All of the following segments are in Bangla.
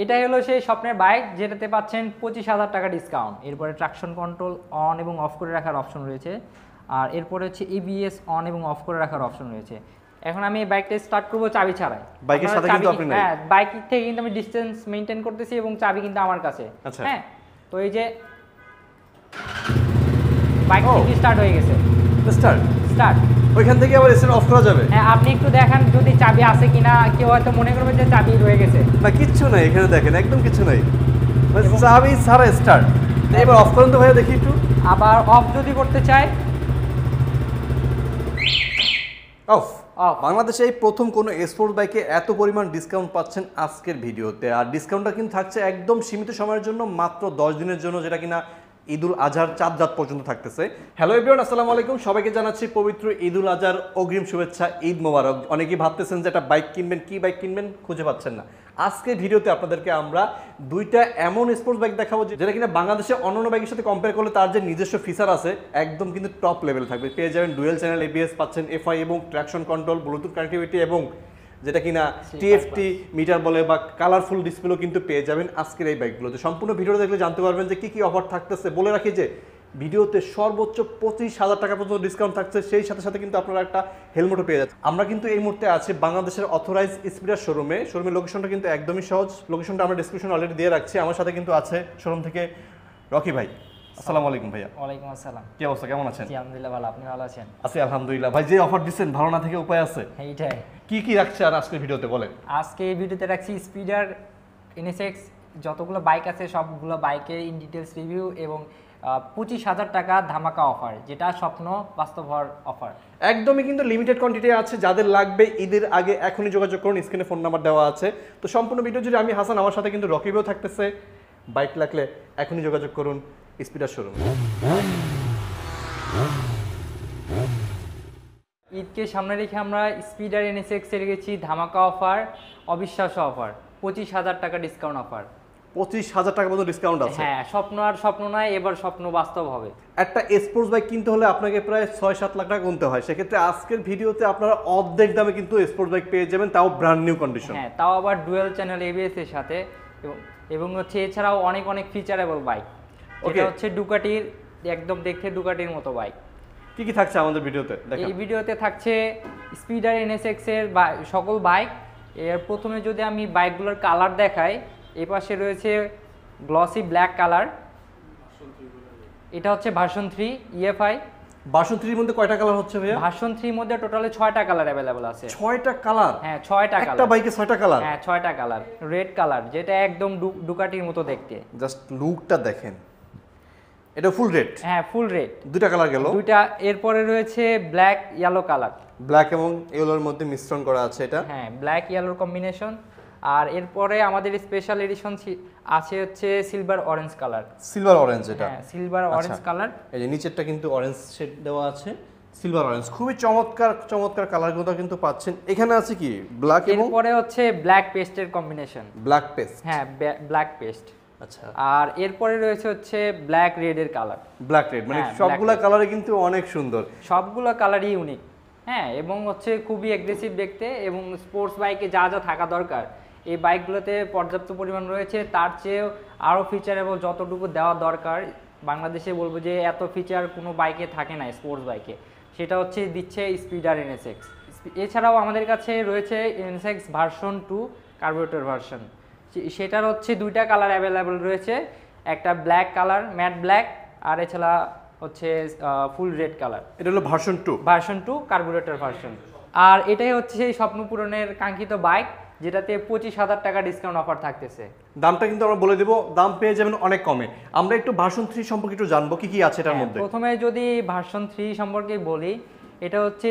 এটাই হলো সেই স্বপ্নের বাইক যেটাতে পাচ্ছেন 25,000 টাকা ডিসকাউন্ট। এরপরে ট্রাকশন কন্ট্রোল অন এবং অফ করে রাখার অপশন রয়েছে, আর এরপরে হচ্ছে এবিএস অন এবং অফ করে রাখার অপশন রয়েছে। এখন আমি এই বাইকটা স্টার্ট করবো চাবি ছাড়াই। বাইকের সাথে কিন্তু আপনি নাই? হ্যাঁ, বাইক থেকে কিন্তু আমি ডিসটেন্স মেনটেন করতেছি এবং চাবি কিন্তু আমার কাছে। আচ্ছা। হ্যাঁ, তো এই যে বাইক থেকে স্টার্ট হয়ে গেছে। স্টার্ট ওইখান থেকে আবার স্টার্ট অফ করা যাবে? হ্যাঁ, আপনি একটু দেখান যদি চাবি আছে কিনা। কেউ হয়তো মনে করবে যে চাবি রয়ে গেছে। না, কিচ্ছু নাই এখানে, দেখেন একদম কিছু নাই, চাবি ছাড়া স্টার্ট। এবার অফ করুন তো ভাইয়া, দেখি একটু। আবার অফ যদি করতে চাই, অফ। বাংলাদেশে এই প্রথম কোনো স্পোর্টস বাইকে এত পরিমাণ ডিসকাউন্ট পাচ্ছেন আজকের ভিডিওতে। আর ডিসকাউন্টটা কিন্তু থাকছে একদম সীমিত সময়ের জন্য, মাত্র 10 দিনের জন্য, যেটা কিনা ঈদুল আজহার চাঁদ রাত পর্যন্ত থাকতেছে। হ্যালো এভরিওয়ান, আসসালামু আলাইকুম। সবাইকে জানাচ্ছি পবিত্র ঈদুল আজহার অগ্রিম শুভেচ্ছা, ঈদ মোবারক। অনেকেই ভাবতেছেন যে একটা বাইক কিনবেন, কি বাইক কিনবেন খুঁজে পাচ্ছেন না। আজকের ভিডিওতে আপনাদেরকে আমরা দুইটা এমন স্পোর্টস বাইক দেখাবো যেটা কিনা বাংলাদেশে অন্যান্য বাইকের সাথে কম্পেয়ার করলে তার যে নিজস্ব ফিচার আছে একদম কিন্তু টপ লেভেল থাকবে। পেয়ে যাবেন ডুয়েল চ্যানেল এবিএস, পাচ্ছেন এফআই এবং ট্র্যাকশন কন্ট্রোল, ব্লুটুথ কানেক্টিভিটি এবং যেটা কিনা টিএফটি মিটার বলে বা কালারফুল ডিসপ্লেও কিন্তু পেয়ে যাবেন আজকের এই বাইকগুলোতে। সম্পূর্ণ ভিডিও দেখলে জানতে পারবেন যে কি অফার থাকতেছে। বলে রাখি যে ভিডিওতে সর্বোচ্চ 25,000 টাকা পর্যন্ত ডিসকাউন্ট থাকছে, সেই সাথে সাথে কিন্তু আপনারা একটা হেলমেটও পেয়ে যাচ্ছেন। আমরা কিন্তু এই মুহূর্তে আছি বাংলাদেশের অথরাইজ স্পিডার শোরুমের লোকেশনটা কিন্তু একদমই সহজ। লোকেশনটা আমরা ডিসক্রিপশন অলরেডি দিয়ে রাখছি। আমার সাথে কিন্তু আছে শোরুম থেকে রকি ভাই। আসসালামু আলাইকুম ভাইয়া। ওয়ালাইকুম আসসালাম। কি অবস্থা, কেমন আছেন? জি আলহামদুলিল্লাহ ভালো, আপনি ভালো আছেন? আছি আলহামদুলিল্লাহ। ভাই যে অফার দিচ্ছেন ভালো না থেকে উপায় আছে? এইটাই। কি রাখছে আর আজকের ভিডিওতে বলেন? আজকে এই ভিডিওতে রাখছি স্পিডার এনএসএক্স যতগুলো বাইক আছে সবগুলো বাইকের ইন ডিটেলস রিভিউ এবং 25,000 টাকা ধামাকা অফার, যেটা স্বপ্ন বাস্তব হওয়ার অফার। একদমই কিন্তু লিমিটেড কোয়ান্টিটি আছে। যাদের লাগবে ঈদের আগে এখনই যোগাযোগ করুন, স্ক্রিনে ফোন নাম্বার দেওয়া আছে। তো সম্পূর্ণ ভিডিও জুড়ে আমি হাসান, আমার সাথে কিন্তু রকিবও থাকতেছে। বাইক লাগলে এখনই যোগাযোগ করুন স্পিডার শোরুম। ঈদকে সামনে রেখে আমরা স্পিডার এনএসএক্স এ রেখেছি ধামাকা অফার, অবিশ্বাস্য অফার, 25,000 টাকা ডিসকাউন্ট অফার। 25,000 টাকা পর্যন্ত ডিসকাউন্ট আছে। হ্যাঁ, স্বপ্ন আর স্বপ্ন নয়, এবার স্বপ্ন বাস্তব হবে। একটা স্পোর্টস বাইক কিনতে হলে আপনাকে প্রায় 6-7 লাখ টাকা গুনতে হয়। সেক্ষেত্রে আজকের ভিডিওতে আপনারা অর্ধেক দামে কিন্তু স্পোর্টস বাইক পেয়ে যাবেন, তাও ব্র্যান্ড নিউ কন্ডিশন। হ্যাঁ, তাও আবার ডুয়েল চ্যানেল এবিএস এর সাথে এবং হচ্ছে এছাড়াও অনেক ফিচারেবল বাইক। এটা হচ্ছে ডুকাটির, একদম দেখতে ডুকাটির মতো বাইক। কি থাকছে আমাদের ভিডিওতে? এই ভিডিওতে থাকছে স্পিডার এনএসএক্স এর সকল বাইক। এর প্রথমে যদি আমি বাইকগুলোর কালার দেখাই, এই পাশে রয়েছে গ্লসি ব্ল্যাক কালার, এটা হচ্ছে ভার্সন 3 ইএফআই। ভার্সন 3 এর মধ্যে কয়টা কালার হচ্ছে ভাইয়া? ভার্সন 3 এর মধ্যে টোটালি 6টা কালার अवेलेबल আছে। 6টা কালার? হ্যাঁ, 6টা কালার। একটা বাইকে 6টা কালার? হ্যাঁ, 6টা কালার। রেড কালার, যেটা একদম ডুকাটির মতো দেখতে। জাস্ট লুকটা দেখেন, এটা ফুল রেড। হ্যাঁ, ফুল রেড। দুইটা কালার গেল। দুইটা। এরপরে রয়েছে ব্ল্যাক ইয়েলো কালার। ব্ল্যাক এবং ইয়েলোর মধ্যে মিশ্রণ করা আছে এটা। হ্যাঁ, ব্ল্যাক ইয়েলোর কম্বিনেশন। আর এরপরে আমাদের স্পেশাল এডিশন আছে হচ্ছে silver orange colour. Silver orange এটা? হ্যাঁ, সিলভার অরেঞ্জ কালার। এই যে নিচেরটা কিন্তু অরেঞ্জ শেড দেওয়া আছে, সিলভার অরেঞ্জ। খুবই চমৎকার কালারগুলো কিন্তু পাচ্ছেন। এখানে আছে কি ব্ল্যাক এবং এরপরে হচ্ছে ব্ল্যাক পেস্টের কম্বিনেশন। Black paste? হ্যাঁ, ব্ল্যাক পেস্ট। আচ্ছা। আর এরপরে রয়েছে হচ্ছে ব্ল্যাক রেড এর কালার। ব্ল্যাক রেড মানে সবগুলা কালারে কিন্তু অনেক সুন্দর, সবগুলো কালারই ইউনিক। হ্যাঁ, এবং হচ্ছে খুবই অ্যাগ্রেসিভ দেখতে, এবং স্পোর্টস বাইকে যা থাকা দরকার এই বাইকগুলোতে পর্যাপ্ত পরিমাণ রয়েছে। তার চেয়েও আরও ফিচারেবল যতটুকু দেওয়া দরকার, বাংলাদেশে বলবো যে এত ফিচার কোনো বাইকে থাকে না স্পোর্টস বাইকে, সেটা হচ্ছে দিচ্ছে স্পিডার এনএসএক্স। এছাড়াও আমাদের কাছে রয়েছে এনএসএক্স ভার্সন 2 কার্বোরেটর ভার্সন। সেটার হচ্ছে দুইটা কালার অ্যাভেলেবেল রয়েছে, একটা ব্ল্যাক কালার ম্যাট ব্ল্যাক, আর এছাড়া হচ্ছে ফুল রেড কালার। এটা হলো ভার্সন 2 কার্বোরেটর ভার্সন। আর এটাই হচ্ছে সেই স্বপ্ন পূরণের কাঙ্ক্ষিত বাইক, যেটাতে 25,000 টাকা ডিসকাউন্ট অফার থাকতেছে। দামটা কিন্তু আমরা বলে দেবো, দাম পেয়ে যাবেন অনেক কমে। আমরা একটু ভার্সন 3 সম্পর্কে একটু জানবো কি আছে এটার মধ্যে। প্রথমে যদি ভার্সন 3 সম্পর্কে বলি, এটা হচ্ছে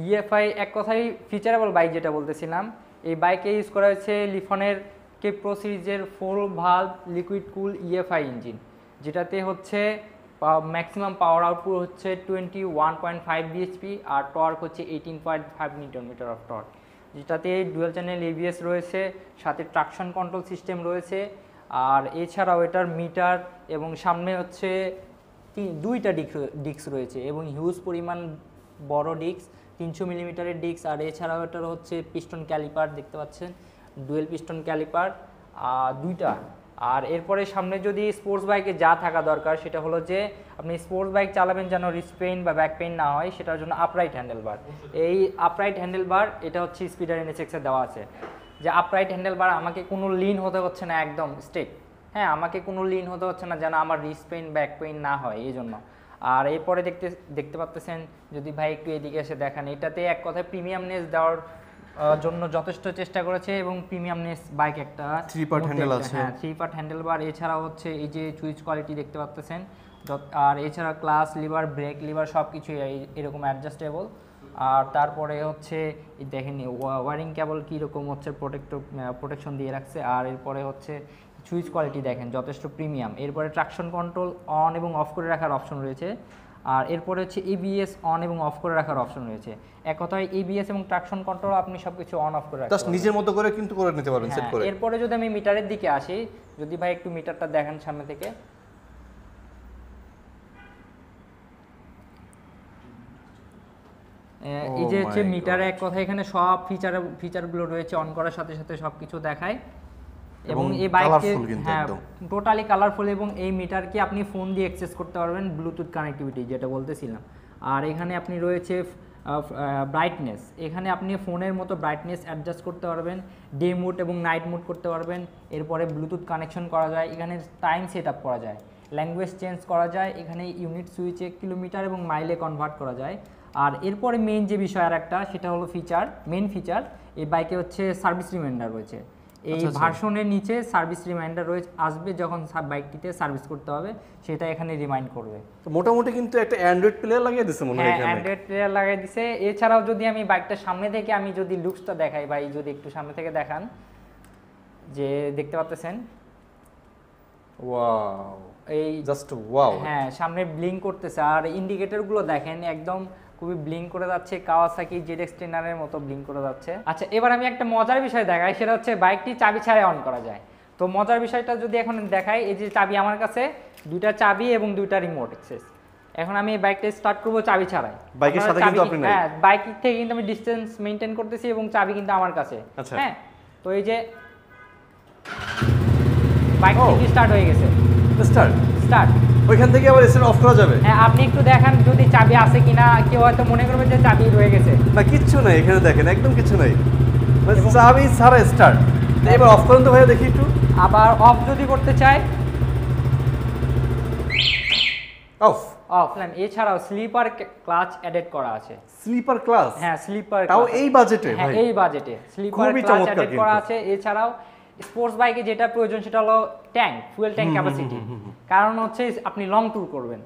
ইএফআই, এক কথায় ফিচারেবল বাইক যেটা বলতেছিলাম। এই বাইকে ইউজ করা হয়েছে লিফনের কে প্রো সিরিজের 4 ভালভ লিকুইড কুল ইএফআই ইঞ্জিন, যেটাতে হচ্ছে ম্যাক্সিমাম পাওয়ার আউটপুট হচ্ছে 21.5 বিএইচপি, আর টর্ক হচ্ছে 18.5 নিউটন মিটার অফ টর্ক, যেটাতে ডুয়াল চ্যানেল এবিএস রয়েছে, সাথে ট্রাকশন কন্ট্রোল সিস্টেম রয়েছে। আর এছাড়াও এটার মিটার এবং সামনে হচ্ছে দুইটা ডিস্ক রয়েছে, এবং হিউজ পরিমাণ বড় ডিস্ক, 300 মিলিমিটারের ডিস্ক। আর এছাড়াও এটার হচ্ছে পিস্টন ক্যালিপার দেখতে পাচ্ছেন, ডুয়েল পিস্টন ক্যালিপার। দুইটা। আর এরপরে সামনে যদি স্পোর্টস বাইকে যা থাকা দরকার সেটা হলো যে আপনি স্পোর্টস বাইক চালাবেন যেন রিস্ট পেইন বা ব্যাক পেইন না হয়, সেটার জন্য আপরাইট হ্যান্ডেল বার। এই আপরাইট হ্যান্ডেল বার এটা হচ্ছে স্পিডার NSX-এ দেওয়া আছে, যে আপরাইট হ্যান্ডেল বার আমাকে কোনো লিন হতে হচ্ছে না, একদম স্ট্রেট। হ্যাঁ, আমাকে কোনো লিন হতে হচ্ছে না যেন আমার রিস্ট পেইন ব্যাক পেইন না হয় এই জন্য। আর এরপরে দেখতে পাচ্ছেন, যদি ভাই একটু এদিকে এসে দেখেন, এটাতে এক কথায় প্রিমিয়ামনেস দেওয়ার জন্য যথেষ্ট চেষ্টা করেছে এবং প্রিমিয়ামনেস বাইক একটা 3 পার্ট হ্যান্ডেল আছে। হ্যাঁ, 3 পার্ট হ্যান্ডেল বার। এছাড়া হচ্ছে এই যে সুইচ কোয়ালিটি দেখতে পাচ্ছেন, আর এছাড়া ক্লাস লিভার, ব্রেক লিভার সব কিছুই এরকম অ্যাডজাস্টেবল। আর তারপরে হচ্ছে দেখেন ওয়ারিং কেবল কীরকম হচ্ছে প্রোটেকশন দিয়ে রাখছে। আর এরপরে হচ্ছে সুইচ কোয়ালিটি দেখেন যথেষ্ট প্রিমিয়াম। এরপরে ট্রাকশন কন্ট্রোল অন এবং অফ করে রাখার অপশন রয়েছে। আর এরপরে হচ্ছে ABS অন এবং অফ করে রাখার অপশন রয়েছে। এক কথায় ABS এবং ট্রাকশন কন্ট্রোল আপনি সবকিছু অন অফ করে রাখতে জাস্ট নিজের মতো করে কিন্তু করে নিতে পারবেন সেট করে। এরপরে যদি আমি মিটারের দিকে আসি, যদি ভাই একটু মিটারটা দেখেন সামনে থেকে, এই যে হচ্ছে মিটারে এক কথা এখানে সব ফিচারগুলো রয়েছে, অন করার সাথে সাথে সবকিছু দেখায় এবং এই বাইককে হ্যাঁ টোটালি কালারফুল। এবং এই মিটারকে আপনি ফোন দিয়ে অ্যাক্সেস করতে পারবেন, ব্লুটুথ কানেক্টিভিটি যেটা বলতেছিলাম। আর এখানে আপনি রয়েছে ব্রাইটনেস, এখানে আপনি ফোনের মতো ব্রাইটনেস অ্যাডজাস্ট করতে পারবেন, ডে মোড এবং নাইট মোড করতে পারবেন। এরপরে ব্লুটুথ কানেকশন করা যায়, এখানে টাইম সেট আপ করা যায়, ল্যাঙ্গুয়েজ চেঞ্জ করা যায়, এখানে ইউনিট সুইচে কিলোমিটার এবং মাইলে কনভার্ট করা যায়। আর এরপরে মেইন যে বিষয় আর একটা, সেটা হলো মেইন ফিচার এই বাইকে হচ্ছে সার্ভিস রিমাইন্ডার রয়েছে। এই ভার্সনের নিচে সার্ভিস রিমাইন্ডার রয়েছে, আসবে যখন বাইকটিতে সার্ভিস করতে হবে সেটা এখানে রিমাইন্ড করবে। তো মোটামুটি কিন্তু একটা অ্যান্ড্রয়েড প্লেয়ার লাগিয়ে দিয়েছে মনে হয় এখানে। অ্যান্ড্রয়েড প্লেয়ার লাগিয়ে দিয়েছে। এছাড়াও যদি আমি বাইকটা সামনে থেকে আমি যদি লুকসটা দেখাই, ভাই যদি একটু সামনে থেকে দেখান, যে দেখতে পাচ্ছেন ওয়াও, এই জাস্ট ওয়াও। হ্যাঁ, সামনে ব্লিঙ্ক করতেছে। আর ইন্ডিকেটরগুলো দেখেন একদম খুবই ব্লিঙ্ক করে যাচ্ছে, কাওয়াসাকি ZX-10R এর মতো ব্লিঙ্ক করে যাচ্ছে। আচ্ছা, এবার আমি একটা মজার বিষয় দেখাই, সেটা হচ্ছে বাইকটি চাবি ছাড়াই অন করা যায়। তো মজার বিষয়টা যদি এখন দেখাই, এই যে চাবি আমার কাছে, দুইটা চাবি এবং দুইটা রিমোট অ্যাক্সেস। এখন আমি এই বাইকটা স্টার্ট করব চাবি ছাড়াই। বাইকের সাথে কিন্তু আপনি নাই। হ্যাঁ, বাইক থেকে কিন্তু আমি ডিসটেন্স মেইনটেইন করতেছি এবং চাবি কিন্তু আমার কাছে। হ্যাঁ, তো এই যে বাইক থেকে স্টার্ট হয়ে গেছে। স্টার্ট ওইখান থেকে আবার স্টার্ট অফ করা যাবে? হ্যাঁ, আপনি একটু দেখেন যদি চাবি আছে কিনা। কেউ হয়তো মনে করবে যে চাবি রয়ে গেছে, না কিচ্ছু নাই এখানে, দেখেন একদম কিছু নাই, চাবি ছাড়া স্টার্ট। এবার অফ করুন তো ভাইয়া, দেখি একটু। আবার অফ যদি করতে চাই, অফ এছাড়াও স্লিপার ক্লাচ অ্যাডেড করা আছে। Slipper clutch? হ্যাঁ, স্লিপার, তাও এই বাজেটে? হ্যাঁ, এই বাজেটে স্লিপার ক্লাচ অ্যাডেড করা আছে। এছাড়াও স্পোর্টস বাইকে যেটা প্রয়োজন সেটা হলো ফুয়েল ট্যাঙ্ক ক্যাপাসিটি। কারণ হচ্ছে আপনি লং ট্যুর করবেন,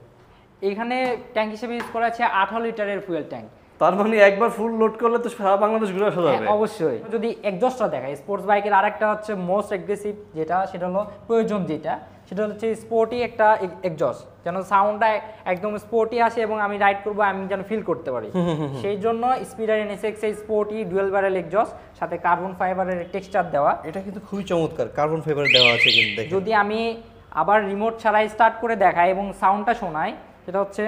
এখানে ট্যাঙ্ক হিসেবে ইউজ করা আছে 18 লিটারের ফুয়েল ট্যাঙ্ক। তার মানে একবার ফুল লোড করলে তো সারা বাংলাদেশ ঘুরে আসা যাবে। অবশ্যই। যদি এক্সজস্টটা দেখায়, স্পোর্টস বাইকের আরেকটা হচ্ছে মোস্ট অ্যাগ্রেসিভ যেটা, সেটা হলো প্রয়োজন যেটা, সেটা হচ্ছে স্পোর্টি একটা এক্সজস্ট, যেন সাউন্ডটা একদম স্পোর্টি আসে এবং আমি রাইড করবো আমি যেন ফিল করতে পারি। সেই জন্য স্পিডার NSX এই স্পোর্টি ডুয়েল ব্যারেল এক্সজস্ট, সাথে কার্বন ফাইবারের টেক্সচার দেওয়া। এটা কিন্তু খুবই চমৎকার, কার্বন ফাইবার দেওয়া আছে কিন্তু দেখেন। যদি আমি আবার রিমোট ছাড়াই স্টার্ট করে দেখাই এবং সাউন্ডটা শোনাই, সেটা হচ্ছে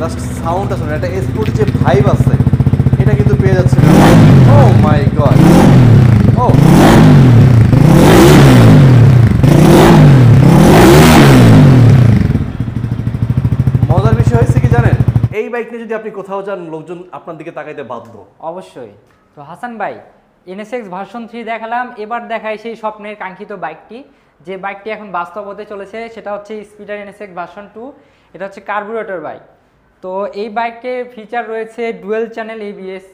জাস্ট সাউন্ডটা শুনুন, একটা স্পোর্টি যে ভাইব আছে এটা কিন্তু পেয়ে যাচ্ছে। ও মাই গড, ও মজার বিষয় হয়েছে কি জানেন, এই বাইক নিয়ে যদি আপনি কোথাও যান লোকজন আপনার দিকে তাকাইতে বাধ্য। অবশ্যই। তো হাসান ভাই, NSX ভার্সন 3 দেখালাম, এবার দেখাই সেই স্বপ্নের কাঙ্ক্ষিত বাইকটি, যে বাইকটি এখন বাস্তব হতে চলেছে, সেটা হচ্ছে স্পিডার NSX ভার্সন 2। এটা হচ্ছে কার্বুরেটর বাইক। তো এই বাইকের ফিচার রয়েছে ডুয়েল চ্যানেল ABS,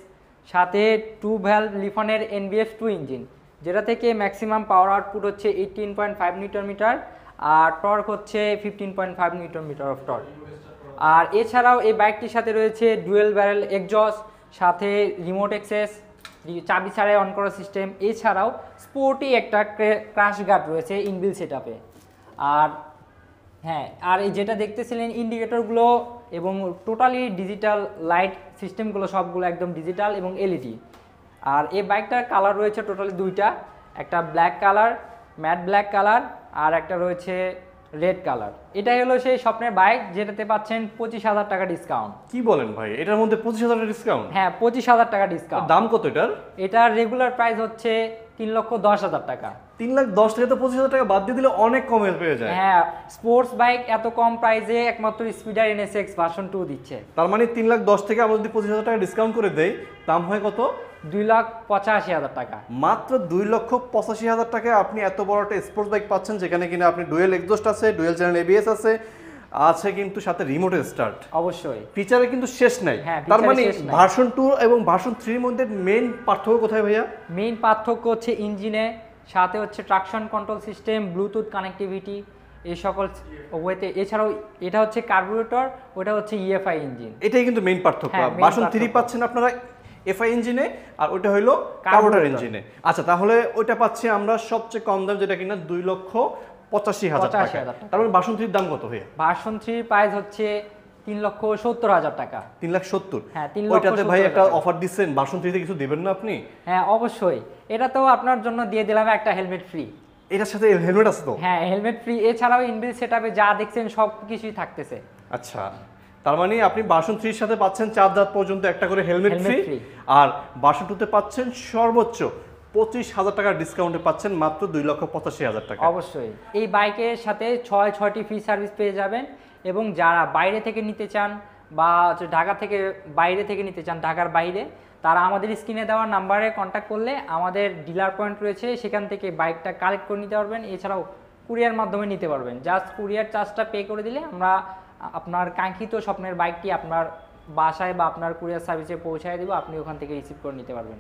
সাথে 2 ভ্যালভ লিফনের NBF 2 ইঞ্জিন, যেটা থেকে ম্যাক্সিমাম পাওয়ার আউটপুট হচ্ছে 18.5 নিউটন মিটার, আর টর্ক হচ্ছে 15.5 নিউটন মিটার অফ টর্ক। আর এছাড়াও এই বাইকটির সাথে রয়েছে ডুয়েল ব্যারেল এক্সজস্ট, সাথে রিমোট অ্যাক্সেস, চাবি ছাড়াই অন করার সিস্টেম। এছাড়াও স্পোর্টি একটা ক্র্যাশ গার্ড রয়েছে ইনবিল্ট সেটআপে। আর হ্যাঁ, আর এই যেটা দেখতেছিলেন ইন্ডিকেটরগুলো এবং টোটালি ডিজিটাল লাইট সিস্টেমগুলো সবগুলো একদম ডিজিটাল এবং LED। আর এই বাইকটার কালার রয়েছে টোটালি দুইটা, একটা black colour, matte black colour, আর একটা রয়েছে রেড কালার। এটাই হলো সেই স্বপ্নের বাইক যেটাতে পাচ্ছেন 25,000 টাকা ডিসকাউন্ট। কি বলেন ভাই, এটার মধ্যে 25,000 ডিসকাউন্ট? হ্যাঁ, 25,000 টাকা ডিসকাউন্ট। দাম কত এটার? এটার রেগুলার প্রাইস হচ্ছে 3,10,000 টাকা। 3,10,000 থেকে তো 25,000 টাকা বাদ দিয়ে দিলে অনেক কমে পেয়ে যায়। হ্যাঁ, স্পোর্টস বাইক এত কম প্রাইসে একমাত্র স্পিডার NSX ভার্সন 2 দিচ্ছে। তার মানে 3,10,000 থেকে আমরা যদি 25,000 টাকা ডিসকাউন্ট করে দেই, দাম হয় কত? 2,85,000 টাকা। মাত্র 2,85,000 টাকায় আপনি এত বড় একটা স্পোর্টস বাইক পাচ্ছেন, যেখানে কিনা আপনি ডুয়েল এক্সস্ট আছে, ডুয়েল চ্যানেল ABS আছে, আছে কিন্তু সাথে রিমোট স্টার্ট। অবশ্যই ফিচারে কিন্তু শেষ নাই। হ্যাঁ, তার মানে শেষ নাই। ভার্সন 2 এবং ভার্সন 3 এর মধ্যে মেইন পার্থক্য কোথায় ভাইয়া? মেইন পার্থক্য হচ্ছে ইঞ্জিনে, সাথে হচ্ছে traction control system, Bluetooth connectivity, এই সকল ওয়েতে। এছাড়াও এটা হচ্ছে কার্বুরেটর, ওটা হচ্ছে EFI ইঞ্জিন। এটাই কিন্তু মেইন পার্থক্য। হ্যাঁ, main ভার্সন 3 পার্থক্য। পাচ্ছেন আপনারা FI ইঞ্জিনে, আর ওইটা হলো কার্বোরেটর ইঞ্জিনে। আচ্ছা, তাহলে ওইটা পাচ্ছি আমরা সবচেয়ে কম দাম, যেটা কিনা 2,85,000 টাকা। 85,000 টাকা। তার মানে ভার্সন 3 দাম কত ভাইয়া? ভার্সন 3 প্রাইস হচ্ছে 3,70,000 টাকা। 3,70,000। হ্যাঁ, ওইটাতে ভাই 3,70,000 একটা টাকা। অফার দিচ্ছেন, ভার্সন 3 তে কিছু দিবেন না আপনি? হ্যাঁ, অবশ্যই। এটা তো আপনার জন্য দিয়ে দিলাম একটা হেলমেট ফ্রি। এটার সাথে হেলমেট আছে তো? হ্যাঁ, হেলমেট ফ্রি। এছাড়াও ইনবিল্ট সেটআপে যা দেখছেন সব কিছুই থাকতেছে। আচ্ছা, তার মানে আপনি ভার্সন 3 এর সাথে পাচ্ছেন 4 দাঁত পর্যন্ত একটা করে হেলমেট Helmet ফ্রি, free। আর ভার্সন 2 তে পাচ্ছেন সর্বোচ্চ 25,000 টাকার ডিসকাউন্টে পাচ্ছেন মাত্র 2,85,000 টাকা। অবশ্যই এই বাইকের সাথে 6টি ফ্রি সার্ভিস পেয়ে যাবেন। এবং যারা বাইরে থেকে নিতে চান বা হচ্ছে ঢাকা থেকে বাইরে থেকে নিতে চান, ঢাকার বাইরে, তারা আমাদের স্ক্রিনে দেওয়া নাম্বারে কন্ট্যাক্ট করলে আমাদের ডিলার পয়েন্ট রয়েছে, সেখান থেকে বাইকটা কালেক্ট করে নিতে পারবেন। এছাড়াও কুরিয়ার মাধ্যমে নিতে পারবেন। জাস্ট কুরিয়ার চার্জটা পে করে দিলে আমরা আপনার কাঙ্ক্ষিত স্বপ্নের বাইকটি আপনার বাসায় বা আপনার কুরিয়ার সার্ভিসে পৌঁছায় দেবো, আপনি ওখান থেকে রিসিভ করে নিতে পারবেন।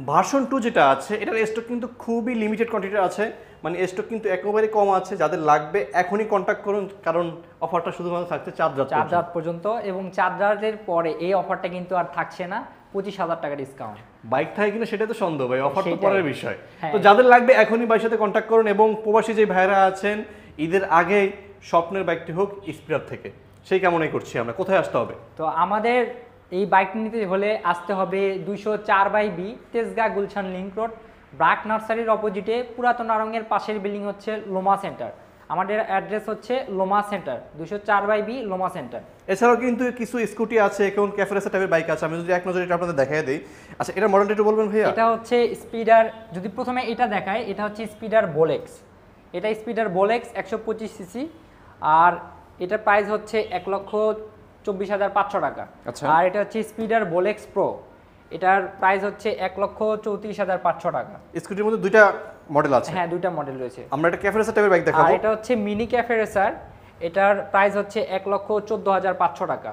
ভার্সন 2 যেটা আছে, এটার স্টক কিন্তু খুবই লিমিটেড কোয়ান্টিটি আছে, মানে স্টক কিন্তু একেবারে কম আছে। যাদের লাগবে এখনই কন্ট্যাক্ট করুন, কারণ অফারটা শুধুমাত্র থাকছে 4 চার পর্যন্ত। এবং 4 পরে এই অফারটা কিন্তু আর থাকছে না, 25,000 টাকা ডিসকাউন্ট। বাইক থাকে কিনা সেটা তো সন্দেহ ভাই, অফার তো সেটাই। পরের বিষয়। হ্যাঁ। তো যাদের লাগবে এখনই ভাইয়ের সাথে কন্ট্যাক্ট করুন, এবং প্রবাসী যে ভাইরা আছেন, ঈদের আগেই স্বপ্নের বাইকটি হোক স্পিডার থেকে, সেই কামনাই করছি আমরা। কোথায় আসতে হবে? তো আমাদের এই বাইকটি নিতে হলে আসতে হবে 204/B Tejgaon Gulshan link road, BRAC নার্সারির অপোজিটে পুরাতন আড়ংয়ের পাশের বিল্ডিং হচ্ছে লোমা সেন্টার। আমাদের অ্যাড্রেস হচ্ছে লোমা সেন্টার, 204/B লোমা সেন্টার। এছাড়াও কিন্তু কিছু স্কুটি আছে, কেমন ক্যাফে রেসার টাইপের বাইক আছে, আমি যদি এক নজরে এটা আপনাদের দেখাই দিই। আচ্ছা, এটা মডেলটা একটু বলবেন ভাইয়া? এটা হচ্ছে স্পিডার, যদি প্রথমে এটা দেখায়, এটা হচ্ছে স্পিডার বোলেক্স। এটা স্পিডার বোলেক্স 125 সিসি, আর এটার প্রাইস হচ্ছে 1,24,500 টাকা। আচ্ছা। আর এটা হচ্ছে স্পিডার বোলেক্স প্রো, এটার প্রাইস হচ্ছে 1,34,500 টাকা। স্কুটির মধ্যে দুইটা মডেল আছে। হ্যাঁ, দুইটা মডেল রয়েছে। আমরা একটা ক্যাফে রেসার টাইপের বাইক আর দেখাবো। এটা হচ্ছে মিনি ক্যাফে রেসার, এটার প্রাইস হচ্ছে 1,14,500 টাকা।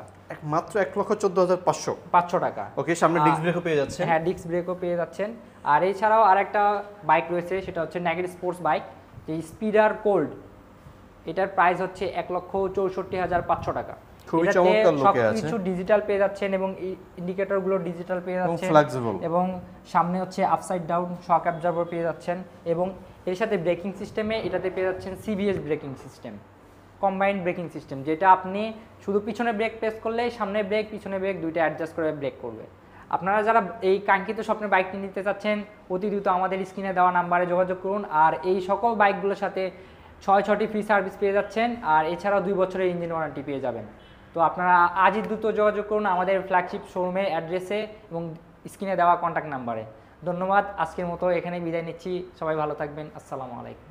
মাত্র 1,14,500 টাকা। ওকে, সামনে ডিস্ক ব্রেকও পেয়ে যাচ্ছে। হ্যাঁ, ডিস্ক ব্রেকও পেয়ে যাচ্ছেন। আর এছাড়াও আরেকটা বাইক রয়েছে, সেটা হচ্ছে নেগেট স্পোর্টস বাইক, যে স্পিডার কোল্ড, এটার প্রাইস হচ্ছে 1,64,500 টাকা। খুবই এটাতে চমৎকার লুকে আছে। সবকিছু ডিজিটাল পেয়ে যাচ্ছেন, এবং ইন্ডিকেটরগুলো ডিজিটাল পেয়ে এবং যাচ্ছেন, flexible। এবং সামনে হচ্ছে আপসাইড ডাউন শক অ্যাবজর্বার পেয়ে যাচ্ছেন। এবং এর সাথে ব্রেকিং সিস্টেমে এটাতে পেয়ে যাচ্ছেন CBS braking system, combined braking system, যেটা আপনি শুধু পিছনে ব্রেক প্রেস করলে সামনে ব্রেক পিছনে ব্রেক দুইটা অ্যাডজাস্ট করে ব্রেক করবে। আপনারা যারা এই কাঙ্ক্ষিত স্বপ্নের বাইকটি নিতে চাচ্ছেন, অতি দ্রুত আমাদের স্ক্রিনে দেওয়া নাম্বারে যোগাযোগ করুন। আর এই সকল বাইকগুলোর সাথে 6টি ফ্রি সার্ভিস পেয়ে যাচ্ছেন, আর এছাড়াও 2 বছরের ইঞ্জিন ওয়ারেন্টি পেয়ে যাবেন। তো আপনারা আজই দ্রুত যোগাযোগ করুন আমাদের ফ্ল্যাগশিপ শোরুমের অ্যাড্রেসে এবং স্ক্রিনে দেওয়া কন্ট্যাক্ট নাম্বারে। ধন্যবাদ, আজকের মতো এখানে বিদায় নিচ্ছি। সবাই ভালো থাকবেন। আসসালামু আলাইকুম।